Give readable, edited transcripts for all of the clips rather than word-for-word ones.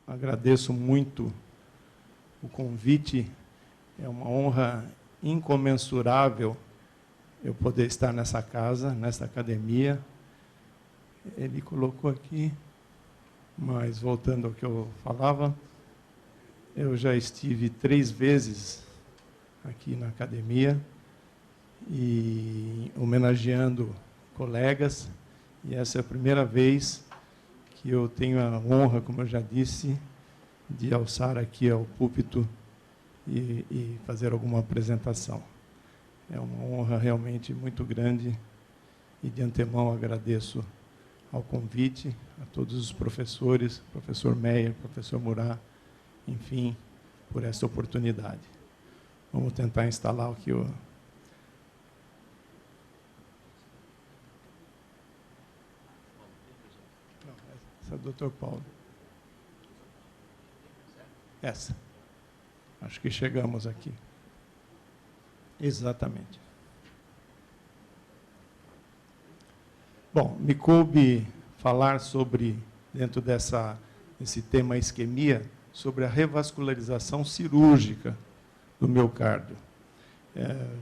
agradeço muito o convite. É uma honra incomensurável eu poder estar nessa casa, nessa academia. Ele colocou aqui, mas voltando ao que eu falava, eu já estive 3 vezes aqui na academia e homenageando colegas, e essa é a primeira vez que eu tenho a honra, como eu já disse, de alçar aqui ao púlpito e fazer alguma apresentação. É uma honra realmente muito grande e, de antemão, agradeço ao convite, a todos os professores, professor Meyer, professor Murat, enfim, por essa oportunidade. Vamos tentar instalar aqui o... Essa é do Dr. Paulo. Essa. Acho que chegamos aqui. Exatamente. Bom, me coube falar sobre, dentro desse tema isquemia, sobre a revascularização cirúrgica do miocárdio.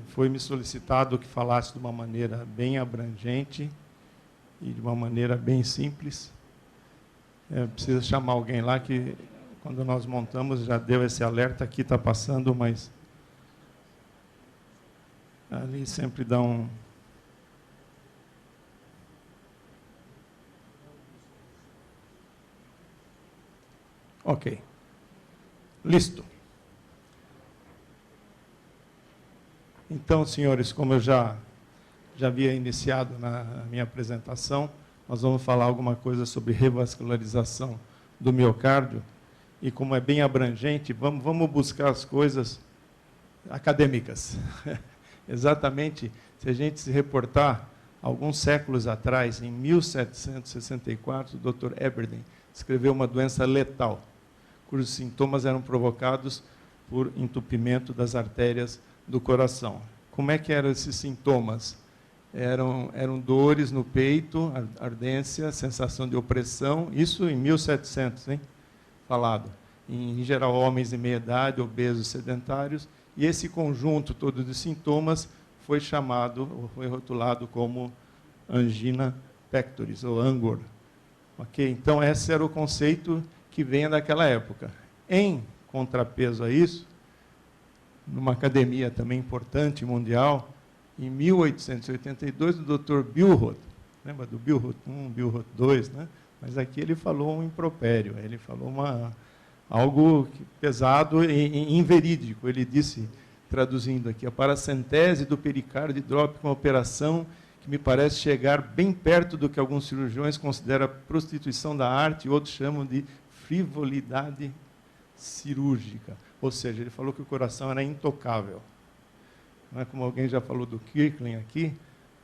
Foi-me solicitado que falasse de uma maneira bem abrangente e de uma maneira bem simples. Precisa chamar alguém lá que, quando nós montamos, já deu esse alerta, aqui está passando, mas ali sempre dá um... Ok. Listo. Então, senhores, como eu já havia iniciado na minha apresentação, nós vamos falar alguma coisa sobre revascularização do miocárdio, e como é bem abrangente, vamos buscar as coisas acadêmicas. Exatamente, se a gente se reportar, alguns séculos atrás, em 1764, o Dr. Eberden escreveu uma doença letal, cujos sintomas eram provocados por entupimento das artérias do coração. Como é que eram esses sintomas? Eram dores no peito, ardência, sensação de opressão, isso em 1700, hein? Falado. Em geral, homens de meia idade, obesos, sedentários, e esse conjunto todo de sintomas foi rotulado como angina pectoris, ou angor. Okay? Então, esse era o conceito que vem daquela época. Em contrapeso a isso, numa academia também importante, mundial, em 1882, o Dr. Billroth, lembra do Billroth 1, Billroth 2, né? Mas aqui ele falou um impropério, ele falou algo pesado e inverídico. Ele disse, traduzindo aqui, a paracentese do pericárdio hidrópico, uma operação que me parece chegar bem perto do que alguns cirurgiões consideram prostituição da arte e outros chamam de frivolidade cirúrgica. Ou seja, ele falou que o coração era intocável. Não é como alguém já falou do Kirkland aqui,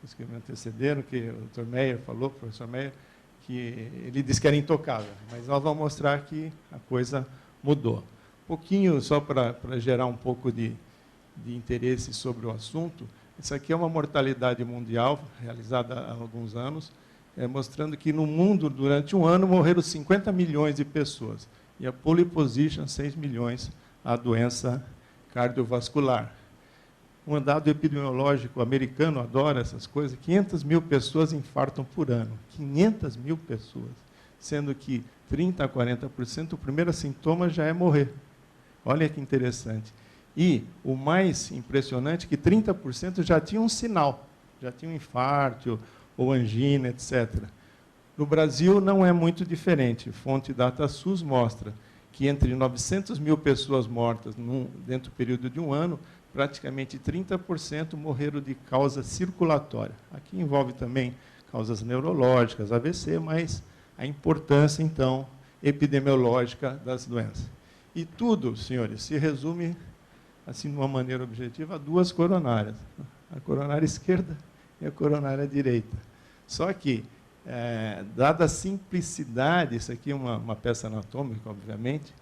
os que me antecederam, que o Dr. Meyer falou, o professor Meyer, que ele disse que era intocável. Mas nós vamos mostrar que a coisa mudou. Um pouquinho, só para gerar um pouco de interesse sobre o assunto, isso aqui é uma mortalidade mundial, realizada há alguns anos, mostrando que no mundo, durante um ano, morreram 50 milhões de pessoas. E a pole position, 6 milhões, a doença cardiovascular. Um dado epidemiológico americano, adora essas coisas, 500 mil pessoas infartam por ano. 500 mil pessoas. Sendo que 30% a 40%, o primeiro sintoma já é morrer. Olha que interessante. E o mais impressionante é que 30% já tinha um sinal, já tinha um infarto ou angina, etc. No Brasil não é muito diferente. Fonte DataSUS mostra que entre 900 mil pessoas mortas dentro do período de um ano, praticamente 30% morreram de causa circulatória. Aqui envolve também causas neurológicas, AVC, mas a importância, então, epidemiológica das doenças. E tudo, senhores, se resume, assim, de uma maneira objetiva, a 2 coronárias, a coronária esquerda e a coronária direita. Só que, dada a simplicidade, isso aqui é uma peça anatômica, obviamente,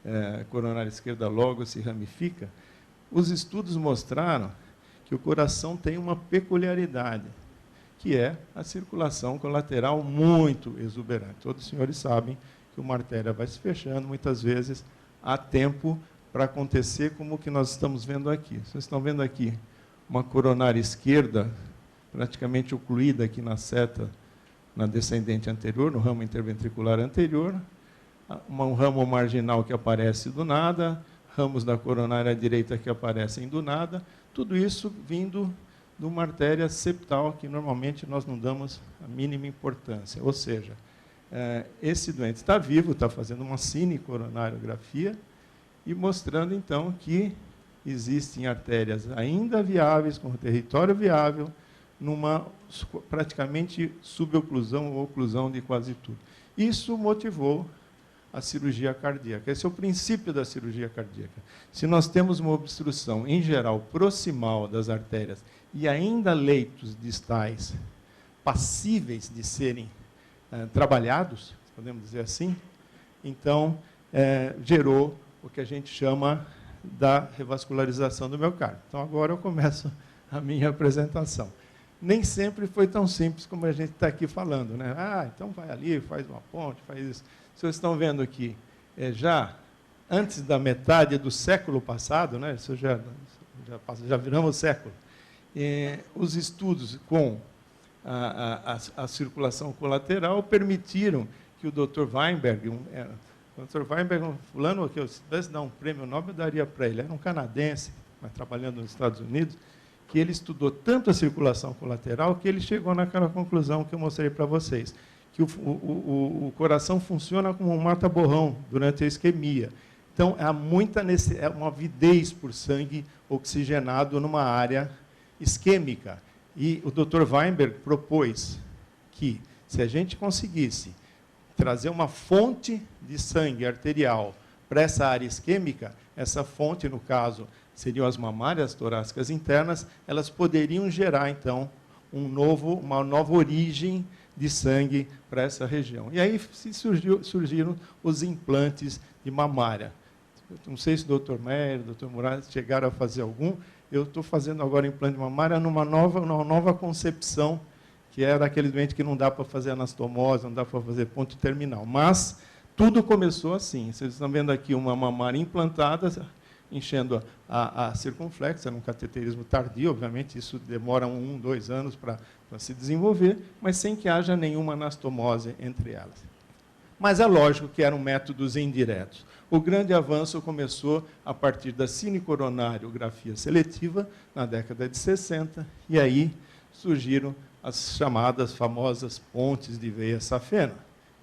a coronária esquerda logo se ramifica, os estudos mostraram que o coração tem uma peculiaridade, que é a circulação colateral muito exuberante. Todos os senhores sabem que uma artéria vai se fechando, muitas vezes há tempo para acontecer como o que nós estamos vendo aqui. Vocês estão vendo aqui uma coronária esquerda, praticamente ocluída aqui na seta, na descendente anterior, no ramo interventricular anterior, um ramo marginal que aparece do nada, ramos da coronária direita que aparecem do nada, tudo isso vindo de uma artéria septal que normalmente nós não damos a mínima importância. Ou seja, esse doente está vivo, está fazendo uma cinecoronariografia e mostrando, então, que existem artérias ainda viáveis, com território viável, numa praticamente suboclusão ou oclusão de quase tudo. Isso motivou a cirurgia cardíaca. Esse é o princípio da cirurgia cardíaca. Se nós temos uma obstrução, em geral, proximal das artérias e ainda leitos distais passíveis de serem trabalhados, podemos dizer assim, então gerou o que a gente chama da revascularização do miocárdio. Então, agora eu começo a minha apresentação. Nem sempre foi tão simples como a gente está aqui falando, né? Então vai ali, faz uma ponte, faz isso. Vocês estão vendo aqui, já antes da metade do século passado, né? Isso já viramos século, os estudos com a circulação colateral permitiram que o Dr. Weinberg, fulano, que eu se pudesse dar um prêmio Nobel, eu daria para ele. Era um canadense, mas trabalhando nos Estados Unidos, que ele estudou tanto a circulação colateral que ele chegou naquela conclusão que eu mostrei para vocês, que o coração funciona como um mata-borrão durante a isquemia. Então, há uma avidez por sangue oxigenado numa área isquêmica. E o Dr. Weinberg propôs que, se a gente conseguisse trazer uma fonte de sangue arterial para essa área isquêmica, essa fonte, no caso, seriam as mamárias torácicas internas, elas poderiam gerar, então, uma nova origem de sangue para essa região. E aí surgiram os implantes de mamária. Não sei se o Dr. Meyer, o Dr. Moraes chegaram a fazer algum. Eu estou fazendo agora implante de mamária numa nova concepção, que é daquele doente que não dá para fazer anastomose, não dá para fazer ponto terminal. Mas tudo começou assim. Vocês estão vendo aqui uma mamária implantada, enchendo a circunflexa, num cateterismo tardio, obviamente isso demora 1, 2 anos para se desenvolver, mas sem que haja nenhuma anastomose entre elas. Mas é lógico que eram métodos indiretos. O grande avanço começou a partir da cinecoronariografia seletiva, na década de 60, e aí surgiram as chamadas famosas pontes de veia safena,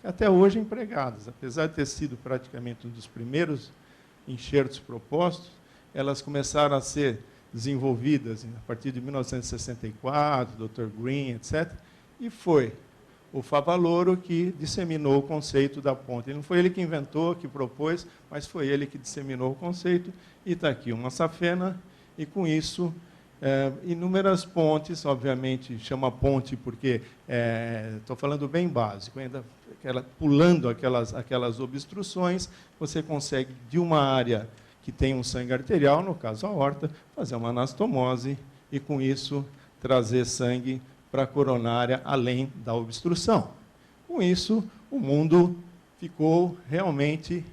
que até hoje empregadas, apesar de ter sido praticamente um dos primeiros enxertos propostos, elas começaram a ser desenvolvidas a partir de 1964, Dr. Green, etc., e foi o Favaloro que disseminou o conceito da ponte. Não foi ele que inventou, que propôs, mas foi ele que disseminou o conceito, e está aqui uma safena, e com isso, inúmeras pontes, obviamente, chama ponte porque, estou falando bem básico, ainda pulando aquelas obstruções, você consegue, de uma área que tem um sangue arterial, no caso a aorta, fazer uma anastomose e, com isso, trazer sangue para a coronária, além da obstrução. Com isso, o mundo ficou realmente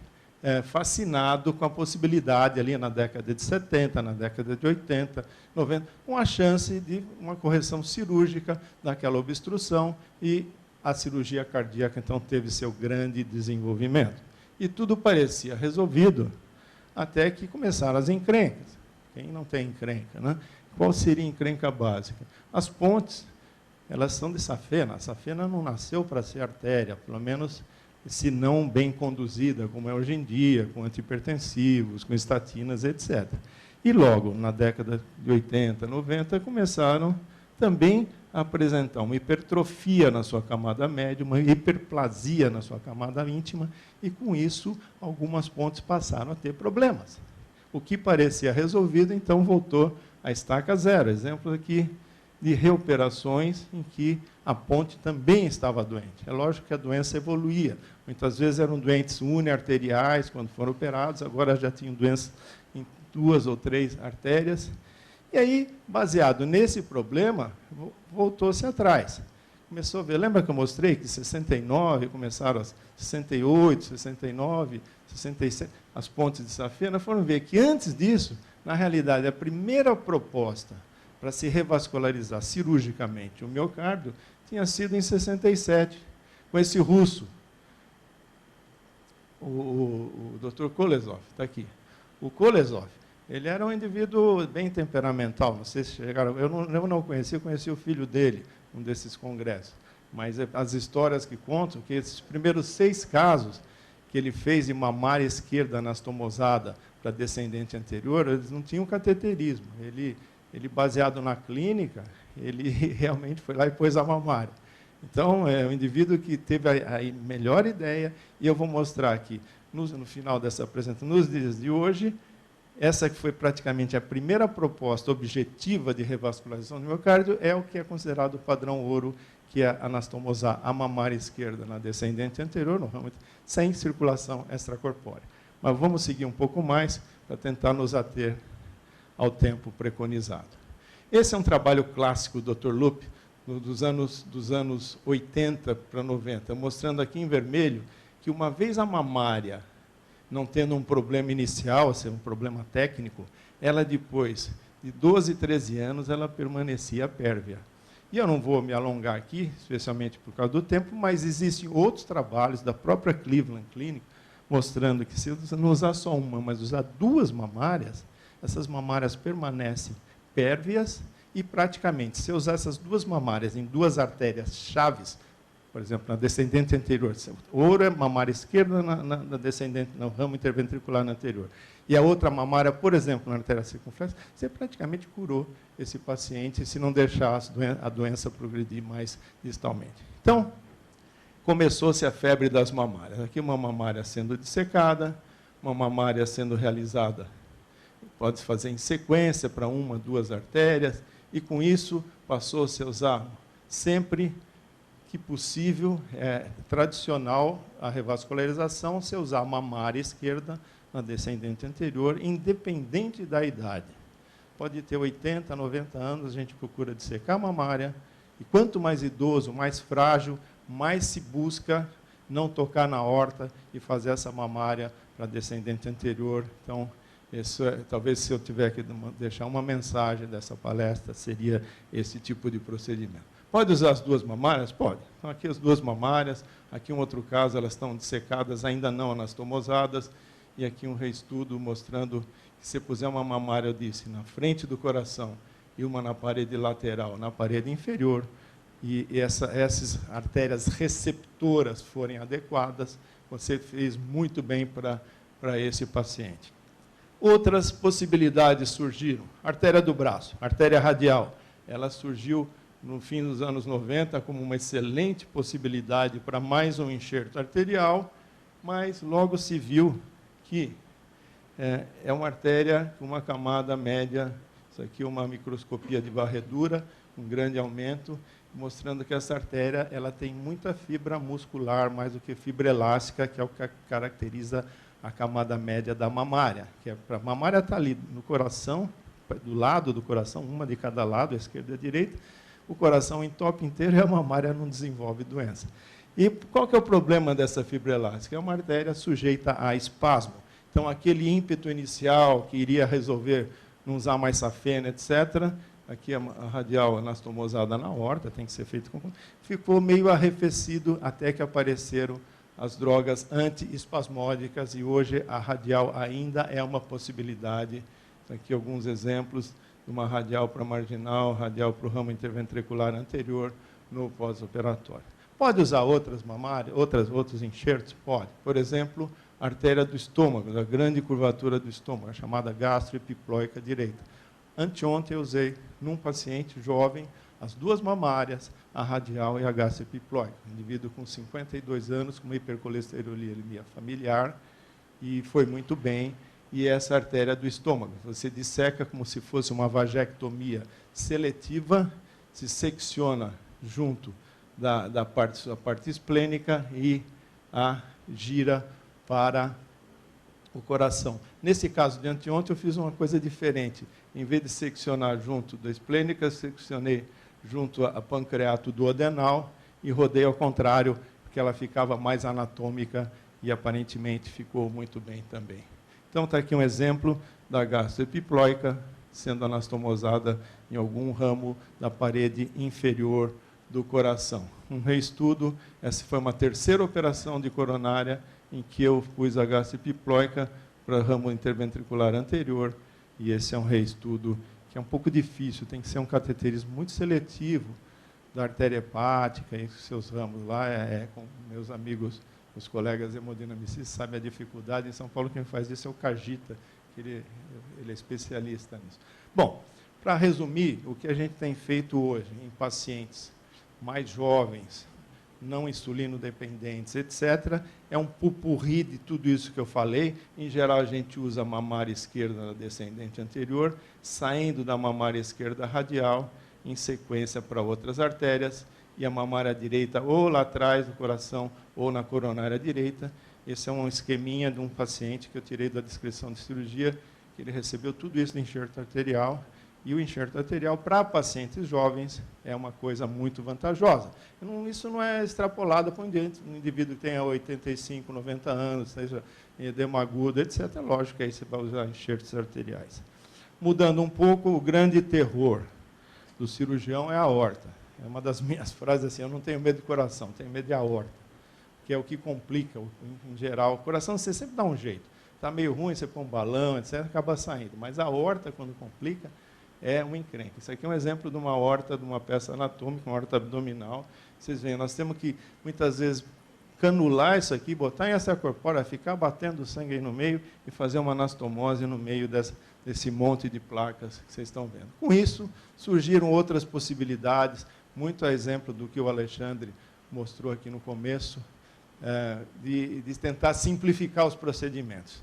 fascinado com a possibilidade, ali na década de 70, na década de 80, 90, com a chance de uma correção cirúrgica daquela obstrução, e a cirurgia cardíaca, então, teve seu grande desenvolvimento. E tudo parecia resolvido, até que começaram as encrencas. Quem não tem encrenca, né? Qual seria a encrenca básica? As pontes, elas são de safena. A safena não nasceu para ser artéria, pelo menos se não bem conduzida, como é hoje em dia, com antihipertensivos, com estatinas, etc. E logo, na década de 80, 90, começaram também a apresentar uma hipertrofia na sua camada média, uma hiperplasia na sua camada íntima, e com isso algumas pontes passaram a ter problemas. O que parecia resolvido, então, voltou à estaca zero. Exemplo aqui de reoperações em que a ponte também estava doente. É lógico que a doença evoluía. Muitas vezes eram doentes uniarteriais quando foram operados, agora já tinham doenças em 2 ou 3 artérias. E aí, baseado nesse problema, voltou-se atrás. começou a ver. Lembra que eu mostrei que em 69 começaram as 68, 69, 67, as pontes de Safena? Nós fomos ver que antes disso, na realidade, a primeira proposta para se revascularizar cirurgicamente o miocárdio tinha sido em 67, com esse russo, o Dr. Kolesov, está aqui. O Kolesov, ele era um indivíduo bem temperamental, não sei se chegaram, eu não conheci, eu conheci o filho dele, um desses congressos, mas as histórias que contam, que esses primeiros 6 casos que ele fez de mamária esquerda anastomosada para descendente anterior, eles não tinham cateterismo, ele baseado na clínica, ele realmente foi lá e pôs a mamária. Então, é um indivíduo que teve a melhor ideia, e eu vou mostrar aqui, no final dessa apresentação, nos dias de hoje, essa que foi praticamente a primeira proposta objetiva de revascularização do miocárdio, é o que é considerado o padrão ouro, que é anastomosar a mamária esquerda na descendente anterior, no ramo, sem circulação extracorpórea. Mas vamos seguir um pouco mais, para tentar nos ater ao tempo preconizado. Esse é um trabalho clássico do Dr. Lupp, dos anos 80 para 90, mostrando aqui em vermelho que, uma vez a mamária não tendo um problema inicial, ser um problema técnico, ela depois de 12, 13 anos, ela permanecia pérvia. E eu não vou me alongar aqui, especialmente por causa do tempo, mas existem outros trabalhos da própria Cleveland Clinic, mostrando que se você não usar só uma, mas usar 2 mamárias, essas mamárias permanecem pérvias e, praticamente, se eu usar essas 2 mamárias em 2 artérias chaves, por exemplo, na descendente anterior, ouro é mamária esquerda na descendente, no ramo interventricular anterior, e a outra mamária, por exemplo, na artéria circunflexa, você praticamente curou esse paciente, se não deixar a doença progredir mais distalmente. Então, começou-se a febre das mamárias. Aqui uma mamária sendo dissecada, uma mamária sendo realizada, pode fazer em sequência para 1, 2 artérias, e com isso passou-se a usar sempre que possível, tradicional, a revascularização, se usar a mamária esquerda na descendente anterior, independente da idade. Pode ter 80, 90 anos, a gente procura dissecar a mamária, e quanto mais idoso, mais frágil, mais se busca não tocar na aorta e fazer essa mamária para a descendente anterior. Então, talvez, se eu tiver que deixar uma mensagem dessa palestra, seria esse tipo de procedimento. Pode usar as 2 mamárias? Pode. Então, aqui as 2 mamárias, aqui um outro caso, elas estão dissecadas, ainda não anastomosadas, e aqui um reestudo mostrando que, se puser uma mamária, eu disse, na frente do coração e uma na parede lateral, na parede inferior, e essas artérias receptoras forem adequadas, você fez muito bem para esse paciente. Outras possibilidades surgiram. Artéria do braço, artéria radial, ela surgiu no fim dos anos 90 como uma excelente possibilidade para mais um enxerto arterial, mas logo se viu que é uma artéria com uma camada média, isso aqui é uma microscopia de varredura, um grande aumento, mostrando que essa artéria ela tem muita fibra muscular, mais do que fibra elástica, que é o que caracteriza a camada média da mamária. A mamária está ali no coração, do lado do coração, uma de cada lado, a esquerda e a direita, o coração entope inteiro e a mamária não desenvolve doença. E qual que é o problema dessa fibra elástica? É uma artéria sujeita a espasmo. Então, aquele ímpeto inicial que iria resolver não usar mais safena, etc., aqui a radial anastomosada na aorta, tem que ser feito com... ficou meio arrefecido até que apareceram as drogas antiespasmódicas, e hoje a radial ainda é uma possibilidade. Aqui alguns exemplos de uma radial para marginal, radial para o ramo interventricular anterior, no pós-operatório. Pode usar outras mamárias, outros enxertos? Pode. Por exemplo, a artéria do estômago, a grande curvatura do estômago, a chamada gastroepiploica direita. Anteontem eu usei, num paciente jovem, as 2 mamárias, a radial e a gastroepiploica. Um indivíduo com 52 anos, com uma hipercolesterolemia familiar, e foi muito bem. E essa artéria do estômago, você disseca como se fosse uma vagectomia seletiva, se secciona junto da parte esplênica e a gira para o coração. Nesse caso de anteontem, eu fiz uma coisa diferente. Em vez de seccionar junto da esplênica, seccionei junto a pancreato duodenal, e rodei ao contrário, porque ela ficava mais anatômica e aparentemente ficou muito bem também. Então está aqui um exemplo da gastroepiploica sendo anastomosada em algum ramo da parede inferior do coração. Um reestudo, essa foi uma terceira operação de coronária em que eu pus a gastroepiploica para o ramo interventricular anterior, e esse é um reestudo que é um pouco difícil, tem que ser um cateterismo muito seletivo da artéria hepática e seus ramos lá, com meus amigos, os colegas hemodinamicistas, sabem a dificuldade. Em São Paulo, quem faz isso é o Cagita, que ele é especialista nisso. Bom, para resumir, o que a gente tem feito hoje em pacientes mais jovens, não insulino-dependentes, etc., é um pupurri de tudo isso que eu falei. Em geral, a gente usa a mamária esquerda na descendente anterior, saindo da mamária esquerda radial, em sequência para outras artérias, e a mamária direita ou lá atrás do coração ou na coronária direita. Esse é um esqueminha de um paciente que eu tirei da descrição de cirurgia, que ele recebeu tudo isso de enxerto arterial, e o enxerto arterial para pacientes jovens é uma coisa muito vantajosa. Isso não é extrapolado para um indivíduo que tenha 85, 90 anos, seja edema agudo, etc. Lógico que aí você vai usar enxertos arteriais. Mudando um pouco, o grande terror do cirurgião é a aorta. É uma das minhas frases assim: eu não tenho medo de coração, tenho medo de aorta, que é o que complica, em geral. O coração você sempre dá um jeito. Está meio ruim, você põe um balão, etc., acaba saindo. Mas a aorta, quando complica, é um encrenque. Isso aqui é um exemplo de uma aorta, de uma peça anatômica, uma aorta abdominal. Vocês veem, nós temos que, muitas vezes, canular isso aqui, botar em extracorpórea, ficar batendo o sangue aí no meio e fazer uma anastomose no meio desse monte de placas que vocês estão vendo. Com isso, surgiram outras possibilidades, muito a exemplo do que o Alexandre mostrou aqui no começo, de tentar simplificar os procedimentos.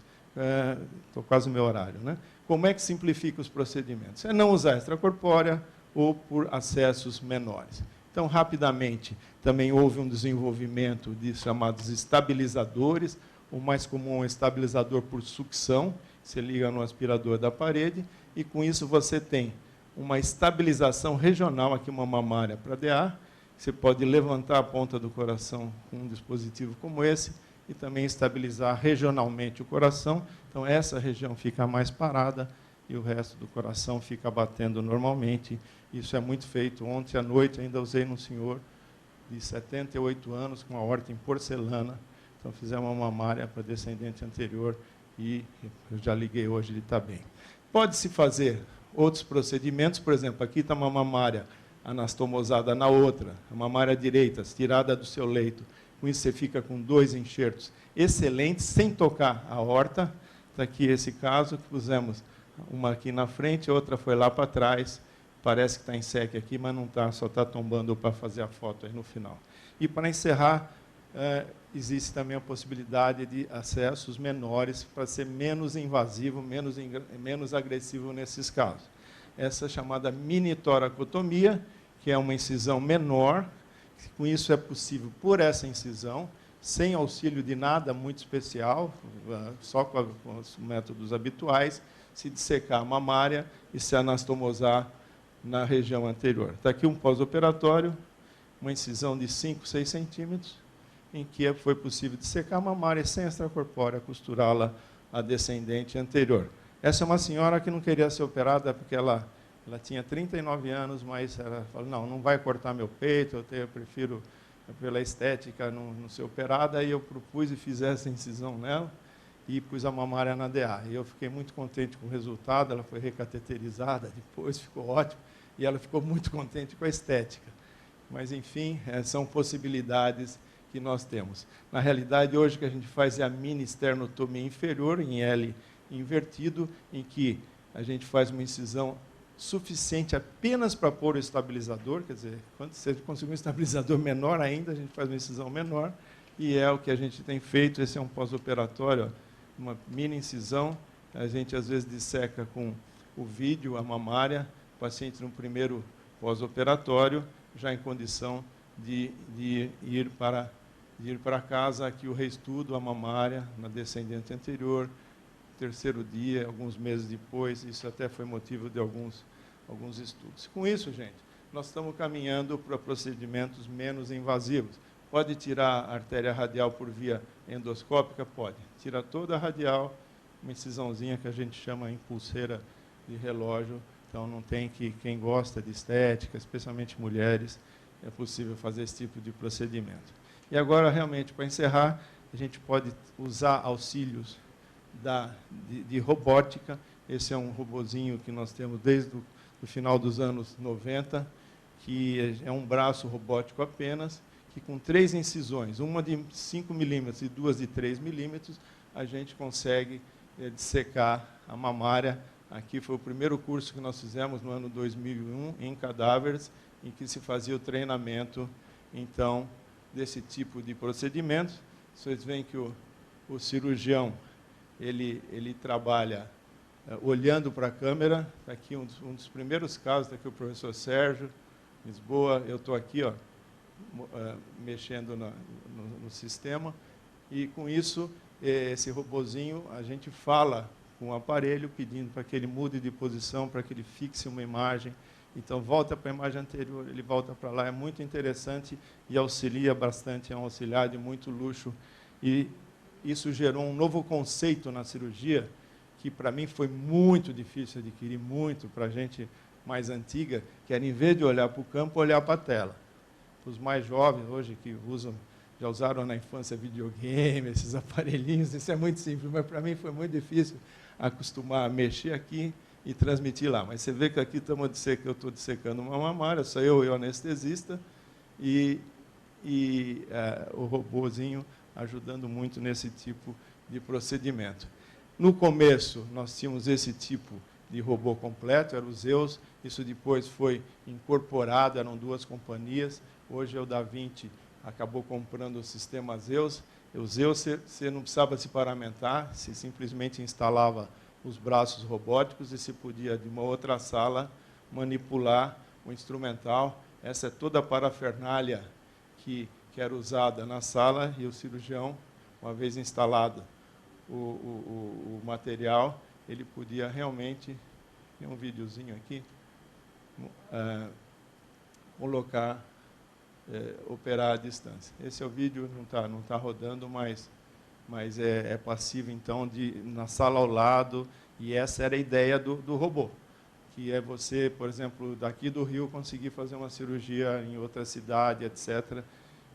Estou quase no meu horário, né? Como é que simplifica os procedimentos? É não usar extracorpórea ou por acessos menores. Então, rapidamente, também houve um desenvolvimento de chamados estabilizadores. O mais comum é um estabilizador por sucção, você liga no aspirador da parede, e com isso você tem uma estabilização regional, aqui uma mamária para DA, você pode levantar a ponta do coração com um dispositivo como esse, e também estabilizar regionalmente o coração. Então, essa região fica mais parada e o resto do coração fica batendo normalmente. Isso é muito feito. Ontem à noite ainda usei num senhor de 78 anos com a aorta em porcelana. Então, fizemos uma mamária para descendente anterior e eu já liguei hoje, ele está bem. Pode-se fazer outros procedimentos, por exemplo, aqui está uma mamária anastomosada na outra, a mamária direita, tirada do seu leito. Com isso, você fica com 2 enxertos excelentes, sem tocar a aorta. Está aqui esse caso, que pusemos uma aqui na frente, outra foi lá para trás. Parece que está em sec aqui, mas não está, só está tombando para fazer a foto aí no final. E, para encerrar, existe também a possibilidade de acessos menores, para ser menos invasivo, menos agressivo nesses casos. Essa chamada mini-toracotomia, que é uma incisão menor. Com isso é possível, por essa incisão, sem auxílio de nada muito especial, só com os métodos habituais, se dissecar a mamária e se anastomosar na região anterior. Está aqui um pós-operatório, uma incisão de 5, 6 centímetros, em que foi possível dissecar a mamária sem extracorpórea, costurá-la à descendente anterior. Essa é uma senhora que não queria ser operada porque ela tinha 39 anos, mas ela falou: não vai cortar meu peito, eu prefiro, pela estética, não ser operada. Aí eu propus e fiz essa incisão nela e pus a mamária na DA. E eu fiquei muito contente com o resultado. Ela foi recateterizada depois, ficou ótimo, e ela ficou muito contente com a estética. Mas, enfim, são possibilidades que nós temos. Na realidade, hoje o que a gente faz é a mini esternotomia inferior, em L invertido, em que a gente faz uma incisão suficiente apenas para pôr o estabilizador, quer dizer, quando você conseguir um estabilizador menor ainda, a gente faz uma incisão menor, e é o que a gente tem feito. Esse é um pós-operatório, uma mini incisão. A gente, às vezes, disseca com o vídeo, a mamária, o paciente no primeiro pós-operatório, já em condição de ir para casa. Aqui o reestudo, a mamária, na descendente anterior, terceiro dia, alguns meses depois. Isso até foi motivo de alguns estudos. Com isso, gente, nós estamos caminhando para procedimentos menos invasivos. Pode tirar a artéria radial por via endoscópica? Pode. Tira toda a radial, uma incisãozinha que a gente chama em pulseira de relógio. Então, não tem que, quem gosta de estética, especialmente mulheres, é possível fazer esse tipo de procedimento. E agora, realmente, para encerrar, a gente pode usar auxílios de robótica. Esse é um robozinho que nós temos desde o final dos anos 90, que é um braço robótico apenas, que com 3 incisões, uma de 5 milímetros e 2 de 3 milímetros, a gente consegue dissecar a mamária. Aqui foi o primeiro curso que nós fizemos no ano 2001, em cadáveres, em que se fazia o treinamento, então, desse tipo de procedimento. Vocês veem que o cirurgião, ele trabalha olhando para a câmera. Está aqui um dos primeiros casos, está aqui o professor Sérgio, Lisboa. Eu estou aqui, ó, mexendo no sistema, e com isso, esse robozinho, a gente fala com o aparelho, pedindo para que ele mude de posição, para que ele fixe uma imagem. Então, volta para a imagem anterior, ele volta para lá. É muito interessante e auxilia bastante, é um auxiliar de muito luxo. E isso gerou um novo conceito na cirurgia, que para mim foi muito difícil adquirir, muito, para a gente mais antiga, que era, em vez de olhar para o campo, olhar para a tela. Os mais jovens hoje que já usaram na infância videogame, esses aparelhinhos, isso é muito simples, mas para mim foi muito difícil acostumar a mexer aqui e transmitir lá. Mas você vê que aqui eu estou dissecando uma mamária, só eu e o anestesista, e o robozinho ajudando muito nesse tipo de procedimento. No começo, nós tínhamos esse tipo de robô completo, era o Zeus. Isso depois foi incorporado, eram 2 companhias. Hoje, o Da Vinci acabou comprando o sistema Zeus. O Zeus, você não precisava se paramentar, se simplesmente instalava os braços robóticos e se podia, de uma outra sala, manipular o instrumental. Essa é toda a parafernália que era usada na sala, e o cirurgião, uma vez instalado o material, ele podia realmente, tem um videozinho aqui, colocar, operar à distância. Esse é o vídeo, não tá rodando, mas é passivo, então, na sala ao lado, e essa era a ideia do robô, que é você, por exemplo, daqui do Rio, conseguir fazer uma cirurgia em outra cidade, etc.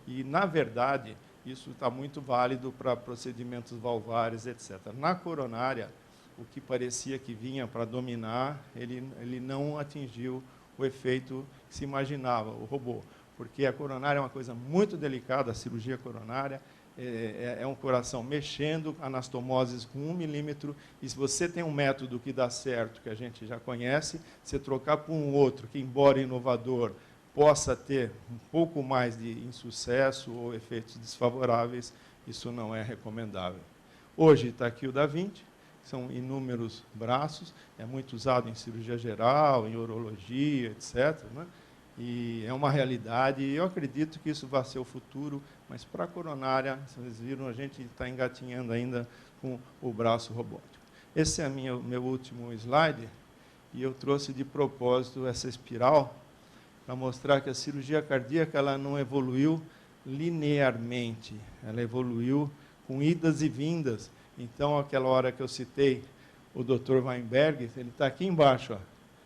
E, na verdade, isso está muito válido para procedimentos valvares, etc. Na coronária, o que parecia que vinha para dominar, ele não atingiu o efeito que se imaginava, o robô. Porque a coronária é uma coisa muito delicada, a cirurgia coronária é um coração mexendo, anastomoses com 1 milímetro, e se você tem um método que dá certo, que a gente já conhece, você trocar por um outro, que, embora inovador, possa ter um pouco mais de insucesso ou efeitos desfavoráveis, isso não é recomendável. Hoje está aqui o Da Vinci, são inúmeros braços, é muito usado em cirurgia geral, em urologia, etc., né? E é uma realidade, e eu acredito que isso vai ser o futuro, mas para a coronária, vocês viram, a gente está engatinhando ainda com o braço robótico. Esse é meu último slide, e eu trouxe de propósito essa espiral, para mostrar que a cirurgia cardíaca ela não evoluiu linearmente, ela evoluiu com idas e vindas. Então, aquela hora que eu citei o Dr. Weinberg, ele está aqui embaixo, ó,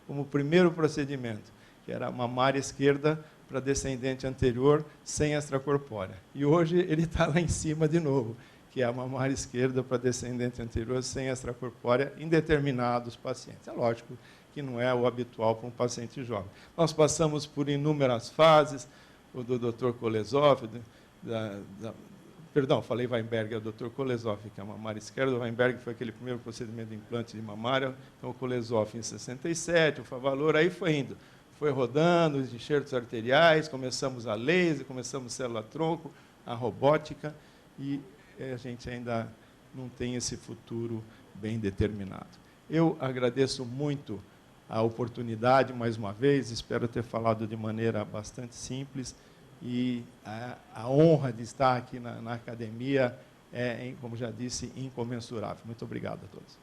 como primeiro procedimento, que era a mamária esquerda para descendente anterior sem extracorpórea. E hoje ele está lá em cima de novo, que é a mamária esquerda para descendente anterior sem extracorpórea em determinados pacientes. É lógico que não é o habitual para um paciente jovem. Nós passamos por inúmeras fases, o do Dr. Kolesov, perdão, falei Weinberg, é o Dr. Kolesov, que é a mamária esquerda. O Weinberg foi aquele primeiro procedimento de implante de mamária, então o Kolesov em 67, o Favaloro, aí foi indo. Foi rodando, os enxertos arteriais, começamos a laser, começamos célula-tronco, a robótica, e a gente ainda não tem esse futuro bem determinado. Eu agradeço muito a oportunidade, mais uma vez, espero ter falado de maneira bastante simples, e a honra de estar aqui na academia é, como já disse, incomensurável. Muito obrigado a todos.